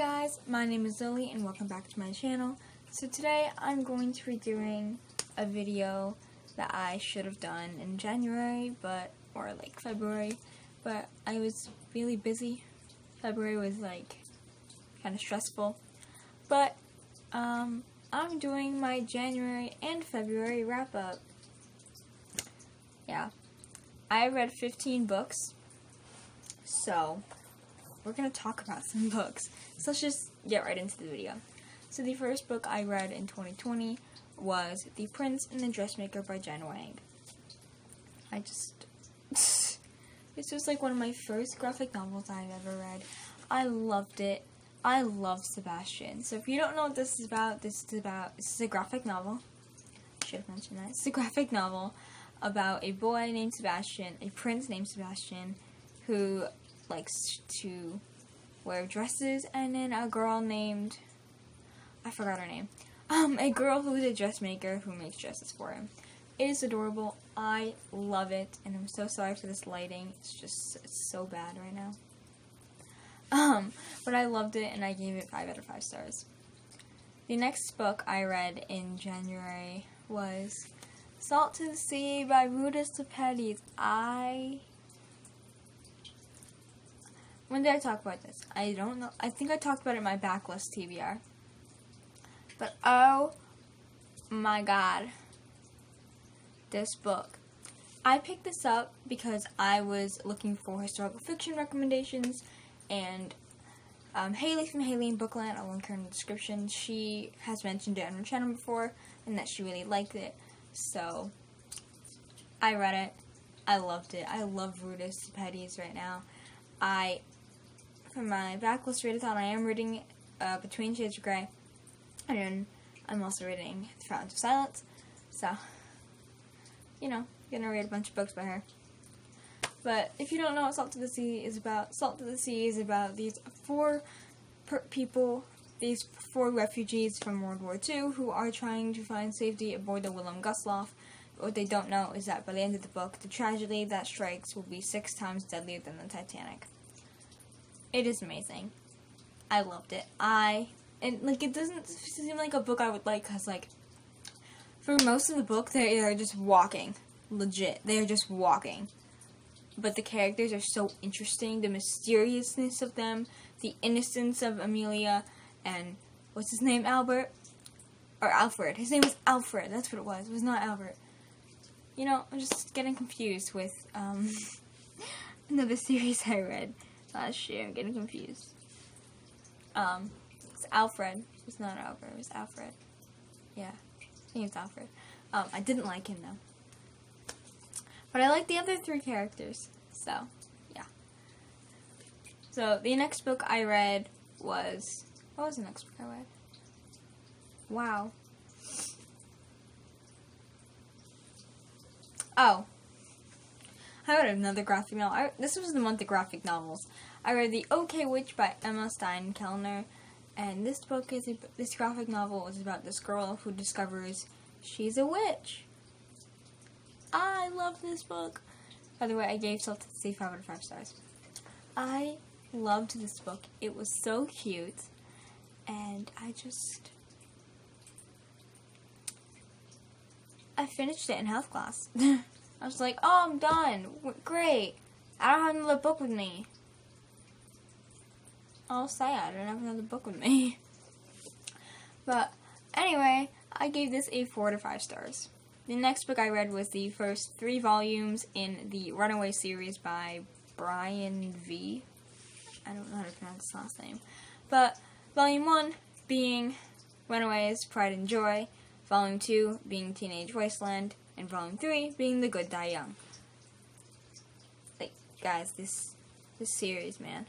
guys, my name is Lily and welcome back to my channel. So today I'm going to be doing a video that I should have done in January, or like February, but I was really busy. February was like kind of stressful, but I'm doing my January and February wrap up. Yeah, I read 15 books, so we're going to talk about some books. So let's just get right into the video. So the first book I read in 2020 was The Prince and the Dressmaker by Jen Wang. This was like one of my first graphic novels I've ever read. I loved it. I love Sebastian. So if you don't know what this is about, this is a graphic novel. I should have mentioned that. It's a graphic novel about a boy named Sebastian, a prince named Sebastian, who likes to wear dresses, and then a girl named, I forgot her name, a girl who is a dressmaker who makes dresses for him. It is adorable. I love it, and I'm so sorry for this lighting. It's so bad right now. But I loved it, and I gave it 5 out of 5 stars. The next book I read in January was Salt to the Sea by Ruta Sepetys. When did I talk about this? I don't know. I think I talked about it in my backlist TBR. But oh my god. This book. I picked this up because I was looking for historical fiction recommendations, and Haley from Haley in Bookland, I'll link her in the description. She has mentioned it on her channel before, and that she really liked it. So I read it. I loved it. I love Ruta Sepetys right now. For my backlist readathon, I am reading Between Shades of Grey, and I'm also reading The Fountains of Silence. So, gonna read a bunch of books by her. But if you don't know what Salt to the Sea is about, Salt to the Sea is about these 4 people, these 4 refugees from World War II who are trying to find safety aboard the Willem Gustloff. But what they don't know is that by the end of the book, the tragedy that strikes will be 6 times deadlier than the Titanic. It is amazing. I loved it. It doesn't seem like a book I would like, because, for most of the book, they are just walking. Legit. They are just walking. But the characters are so interesting. The mysteriousness of them, the innocence of Amelia, and, what's his name, Albert? Or Alfred. His name was Alfred. That's what it was. It was not Albert. I'm just getting confused with, another series I read last year. I'm getting confused. It's Alfred. It's not Albert. It was Alfred. Yeah. I think it's Alfred. I didn't like him, though. But I like the other 3 characters. So, yeah. So, the next book I read was... What was the next book I read? Wow. Oh. I read another graphic novel. This was the month of graphic novels. I read The OK Witch by Emma Stein-Kellner, and this graphic novel is about this girl who discovers she's a witch. I love this book. By the way, I gave Salt to the Sea 5 out of 5 stars. I loved this book. It was so cute, and I finished it in health class. I was like, oh, I'm done. Great. I don't have another book with me. I'll say I don't have another book with me. But anyway, I gave this a 4 out of 5 stars. The next book I read was the first 3 volumes in the Runaway series by Brian V. I don't know how to pronounce his last name. But Volume 1 being Runaways, Pride and Joy. Volume 2 being Teenage Wasteland. And Volume 3 being The Good Die Young. Guys, this series, man.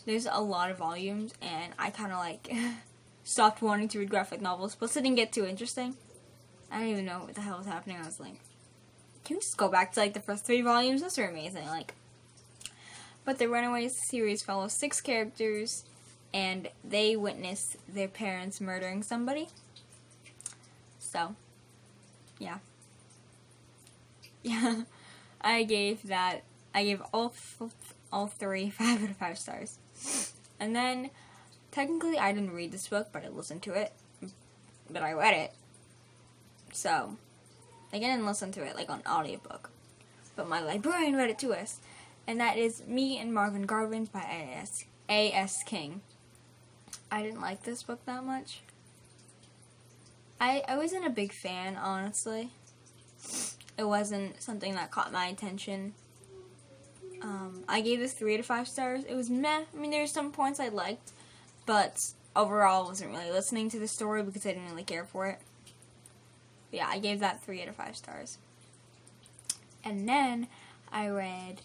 There's a lot of volumes, and I kind of, stopped wanting to read graphic novels, plus it didn't get too interesting. I don't even know what the hell was happening. I was like, can we just go back to, the first 3 volumes? Those are amazing, But the Runaways series follows 6 characters, and they witness their parents murdering somebody. So, yeah. Yeah, I gave all 3 5 out of 5 stars. And then technically I didn't read this book, but I listened to it, but I read it. So, I didn't listen to it like on audiobook, but my librarian read it to us, and that is Me and Marvin Gardens by A.S. King. I didn't like this book that much. I wasn't a big fan, honestly. It wasn't something that caught my attention. I gave this 3 to 5 stars. It was meh. I mean, there's some points I liked, but overall I wasn't really listening to the story because I didn't really care for it. But yeah, I gave that 3 out of 5 stars. And then I read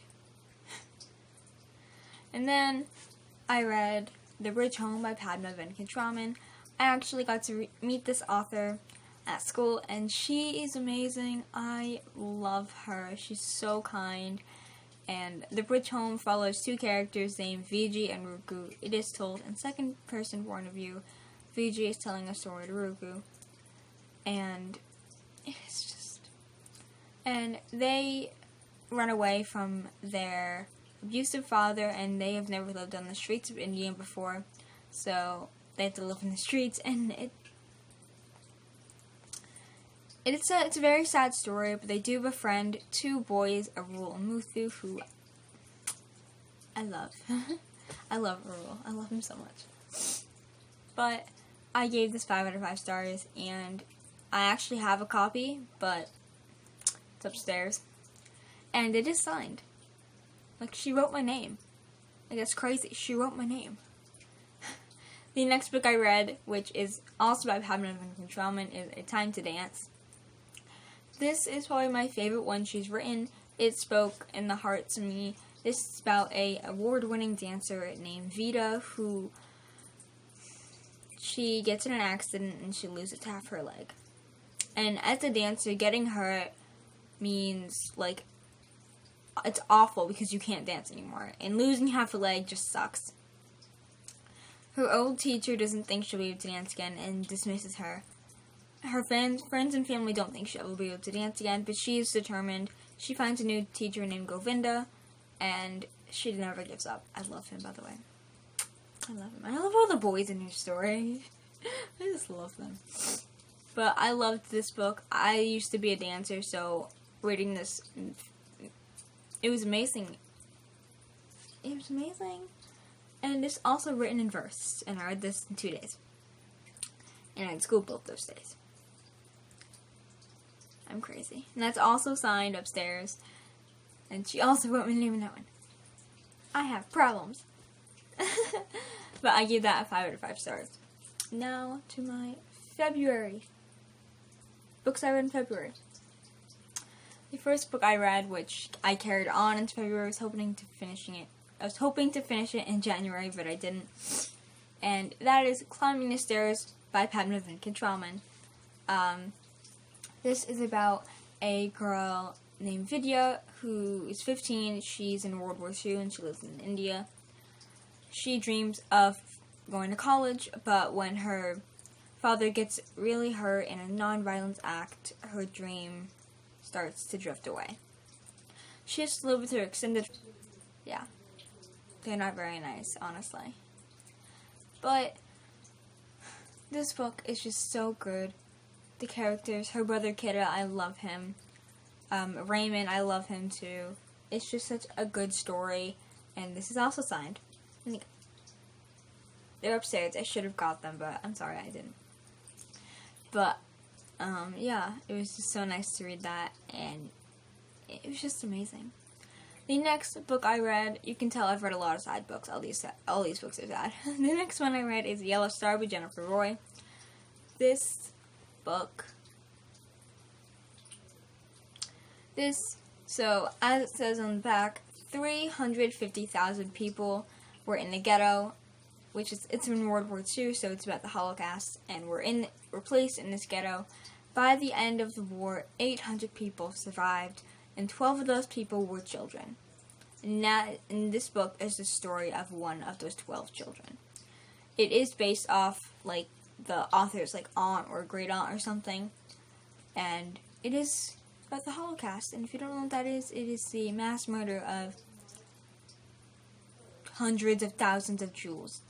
The Bridge Home by Padma Venkatraman. I actually got to meet this author at school, and she is amazing. I love her. She's so kind. And The Bridge Home follows 2 characters named Vijay and Ruku. It is told in second-person point of view. Vijay is telling a story to Ruku. And it's just... And they run away from their abusive father, and they have never lived on the streets of India before. So they have to live in the streets, and it's a very sad story, but they do befriend 2 boys, Arul and Muthu, who I love. I love Arul. I love him so much. But I gave this 5 out of 5 stars, and I actually have a copy, but it's upstairs. And it is signed. Like, she wrote my name. Like, that's crazy. She wrote my name. The next book I read, which is also by Padma Venkatraman, is A Time to Dance. This is probably my favorite one she's written. It spoke in the heart to me. This is about a award-winning dancer named Vita, who she gets in an accident and she loses half her leg. And as a dancer, getting hurt means, like, it's awful because you can't dance anymore. And losing half a leg just sucks. Her old teacher doesn't think she'll be able to dance again and dismisses her. Her friends and family don't think she'll be able to dance again, but she is determined. She finds a new teacher named Govinda, and she never gives up. I love him, by the way. I love him. I love all the boys in her story. I just love them. But I loved this book. I used to be a dancer, so reading this, it was amazing. It was amazing. And it's also written in verse, and I read this in 2 days. And I had school both those days. I'm crazy. And that's also signed upstairs. And she also wrote my name in that one. I have problems. But I gave that a 5 out of 5 stars. Now to my February. Books I read in February. The first book I read, which I carried on into February, I was hoping to finish it in January, but I didn't. And that is Climbing the Stairs by Padma Venkatraman. This is about a girl named Vidya who is 15. She's in World War II and she lives in India. She dreams of going to college, but when her father gets really hurt in a non-violence act, her dream starts to drift away. She has to live with her extended... Yeah. They're not very nice, honestly. But this book is just so good. The characters, her brother Kidda, I love him. Raymond, I love him too. It's just such a good story. And this is also signed. I think they're upstairs. I should have got them, but I'm sorry I didn't. But, yeah, it was just so nice to read that, and it was just amazing. The next book I read, you can tell I've read a lot of side books. All these books are sad. The next one I read is Yellow Star by Jennifer Roy. So as it says on the back, 350,000 people were in the ghetto, it's in World War II, so it's about the Holocaust, and we're placed in this ghetto. By the end of the war, 800 people survived, and 12 of those people were children. And this book is the story of one of those 12 children. It is based off, like, the author's, like, aunt or great aunt or something, and it is about the Holocaust. And if you don't know what that is, it is the mass murder of hundreds of thousands of Jews.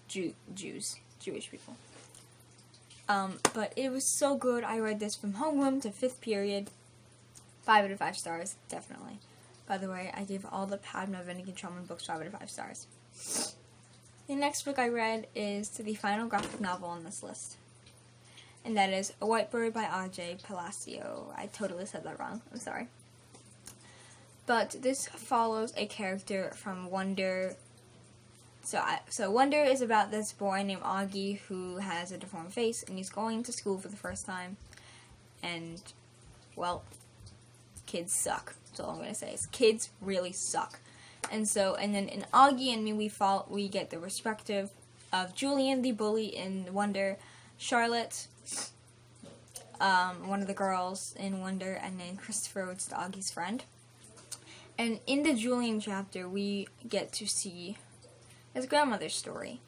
Jewish people. But it was so good. I read this from homeroom to 5th period. 5 out of 5 stars, definitely. By the way, I gave all the Padma Vendigan books 5 out of 5 stars. The next book I read is the final graphic novel on this list. And that is A White Bird by Ajay Palacio. I totally said that wrong. I'm sorry. But this follows a character from Wonder. So Wonder is about this boy named Augie who has a deformed face, and he's going to school for the first time. And, well, kids suck. That's all I'm going to say is kids really suck. And then in Augie and me, we get the respective of Julian, the bully in Wonder, Charlotte, one of the girls in Wonder, and then Christopher, which is Augie's friend. And in the Julian chapter, we get to see his grandmother's story.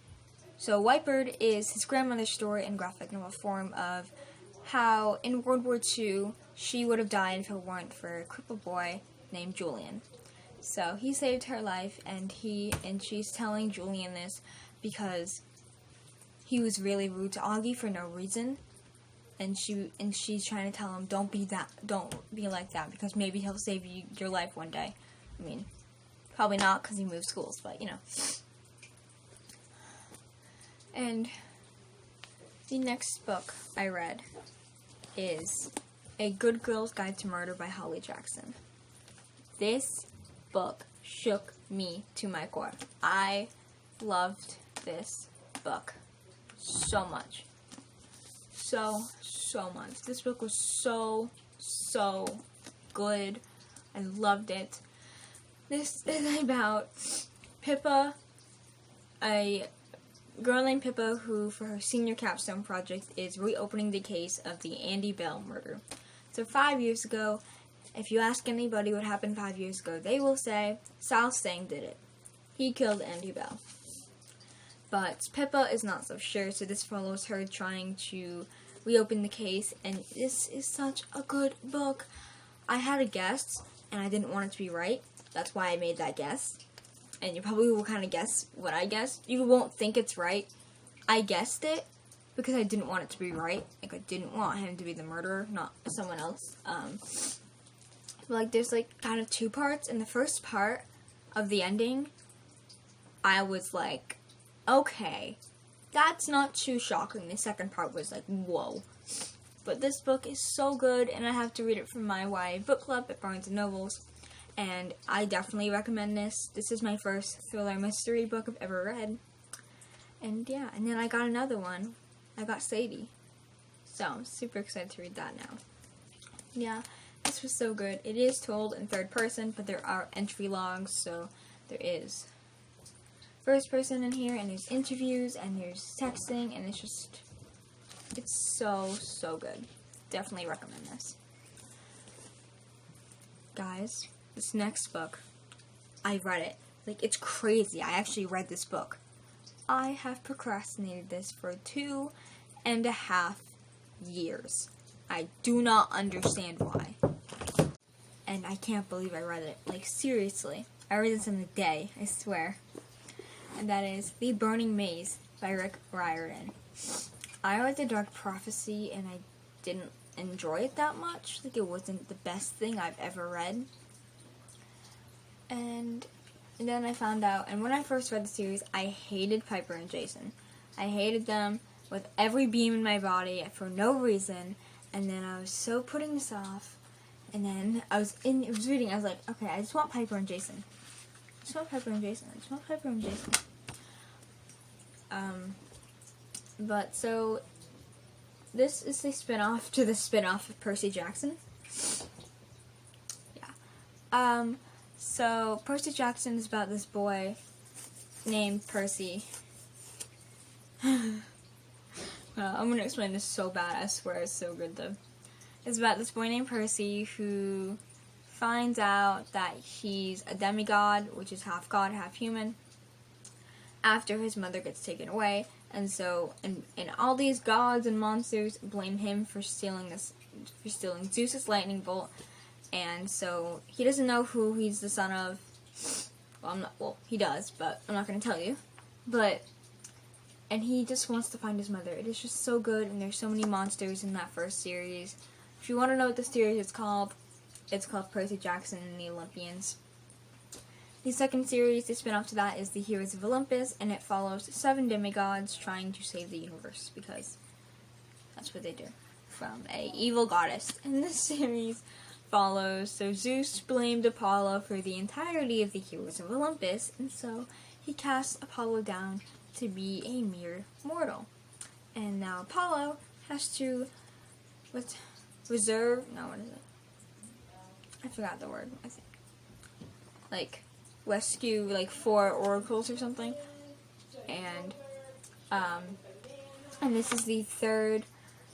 So Whitebird is his grandmother's story in graphic novel form of how in World War II she would have died if it weren't for a crippled boy named Julian. So he saved her life, and she's telling Julian this because he was really rude to Augie for no reason, and she's trying to tell him don't be like that because maybe he'll save your life one day. I mean, probably not because he moved schools, but you know. And the next book I read is A Good Girl's Guide to Murder by Holly Jackson. This book shook me to my core. I loved this book so much. So much. This book was so good. I loved it. This is about Pippa, a girl named Pippa who, for her senior capstone project, is reopening the case of the Andy Bell murder. So 5 years ago, if you ask anybody what happened 5 years ago, they will say, Sal Sang did it. He killed Andy Bell. But Pippa is not so sure, so this follows her trying to reopen the case, and this is such a good book. I had a guess, and I didn't want it to be right. That's why I made that guess. And you probably will kind of guess what I guessed. You won't think it's right. I guessed it because I didn't want it to be right. Like, I didn't want him to be the murderer, not someone else. There's, kind of 2 parts. In the first part of the ending, I was like, okay, that's not too shocking. The second part was like, whoa. But this book is so good, and I have to read it from my YA book club at Barnes & Nobles. And I definitely recommend this. This is my first thriller mystery book I've ever read. And yeah, and then I got another one. I got Sadie. So I'm super excited to read that now. Yeah, this was so good. It is told in third person, but there are entry logs, so there is first person in here, and there's interviews, and there's texting, and it's so good. Definitely recommend this. Guys, this next book, I read it. It's crazy. I actually read this book. I have procrastinated this for 2.5 years. I do not understand why. And I can't believe I read it. Seriously. I read this in a day, I swear. And that is The Burning Maze by Rick Riordan. I read The Dark Prophecy, and I didn't enjoy it that much. It wasn't the best thing I've ever read. And then I found out, and when I first read the series, I hated Piper and Jason. I hated them with every beam in my body for no reason, and then I was so putting this off, and then I was reading, I was like, okay, I just want Piper and Jason. I just want Piper and Jason. I just want Piper and Jason. But so, this is the spin-off to the spin-off of Percy Jackson. Yeah. So, Percy Jackson is about this boy named Percy. I'm going to explain this so bad, I swear it's so good though. It's about this boy named Percy who finds out that he's a demigod, which is half god, half human, after his mother gets taken away. And so, and all these gods and monsters blame him for stealing Zeus's lightning bolt. And so, he doesn't know who he's the son of. Well, he does, but I'm not going to tell you. But and he just wants to find his mother. It is just so good, and there's so many monsters in that first series. If you want to know what the series is called, it's called Percy Jackson and the Olympians. The second series, the spin-off to that, is The Heroes of Olympus, and it follows 7 demigods trying to save the universe, because that's what they do, from a evil goddess. And this series follows, so Zeus blamed Apollo for the entirety of the Heroes of Olympus, and so he casts Apollo down to be a mere mortal. And now Apollo has to reserve, no, what is it? I forgot the word, I think. Like, rescue, like, 4 oracles or something. And this is the 3rd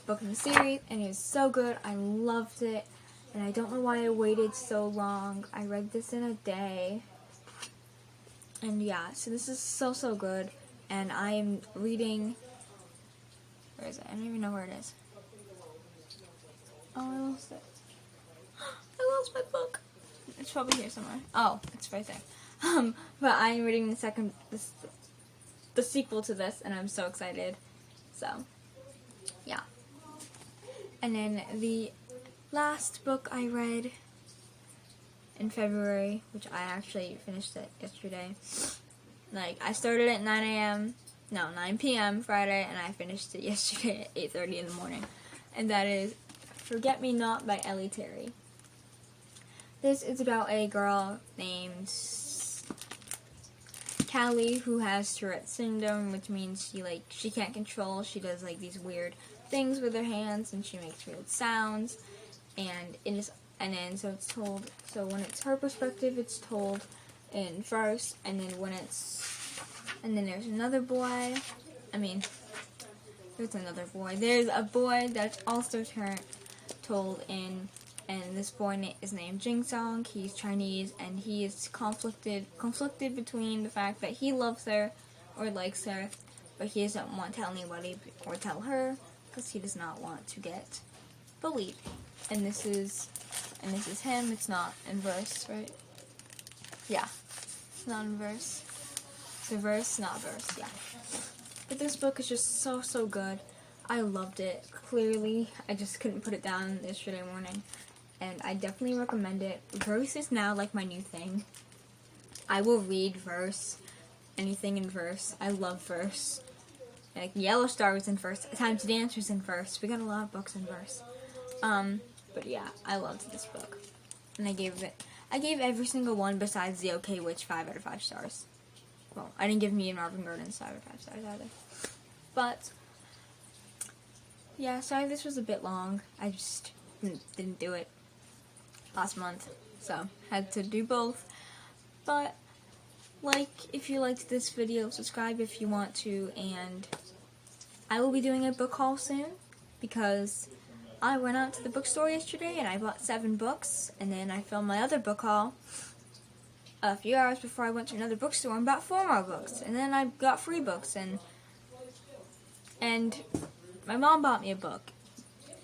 book in the series, and it was so good. I loved it, and I don't know why I waited so long. I read this in a day. And yeah, so this is so good, and I am reading, where is it? I don't even know where it is. Oh, I lost it. I lost my book. It's probably here somewhere. Oh, it's right there. But I'm reading the sequel to this, and I'm so excited. So, yeah. And then the last book I read in February, which I actually finished it yesterday. Like, I started at 9 p.m. Friday, and I finished it yesterday at 8:30 in the morning. And that is Forget Me Not by Ellie Terry. This is about a girl named Callie who has Tourette's syndrome, which means she can't control. She does like these weird things with her hands, and she makes weird sounds. And then so it's told. So when it's her perspective, it's told in verse, and then there's another boy. There's a boy that's also told in. And this boy is named Jingsong. He's Chinese, and he is conflicted between the fact that he loves her or likes her, but he doesn't want to tell anybody or tell her because he does not want to get bullied. And this is him. It's not in verse, right? Yeah, it's not in verse. So verse, not verse. Yeah. But this book is just so good. I loved it. Clearly, I just couldn't put it down yesterday morning. And I definitely recommend it. Verse is now like my new thing. I will read verse. Anything in verse. I love verse. Like Yellow Star was in verse. Time to Dance was in verse. We got a lot of books in verse. But yeah, I loved this book. And I gave every single one besides The OK Witch 5 out of 5 stars. Well, I didn't give Me and Marvin Gordon's 5 out of 5 stars either. But yeah, sorry this was a bit long. I just didn't do it last month, so had to do both. But if you liked this video, subscribe if you want to, and I will be doing a book haul soon because I went out to the bookstore yesterday and I bought 7 books, and then I filmed my other book haul a few hours before I went to another bookstore and bought 4 more books, and then I got free books, and my mom bought me a book,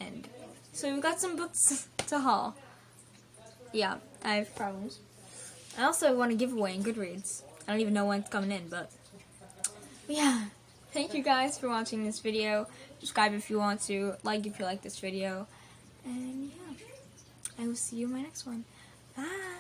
and so we got some books to haul. Yeah, I have problems. I also want a giveaway in Goodreads. I don't even know when it's coming in, but yeah. Thank you guys for watching this video. Subscribe if you want to. Like if you like this video. And yeah, I will see you in my next one. Bye!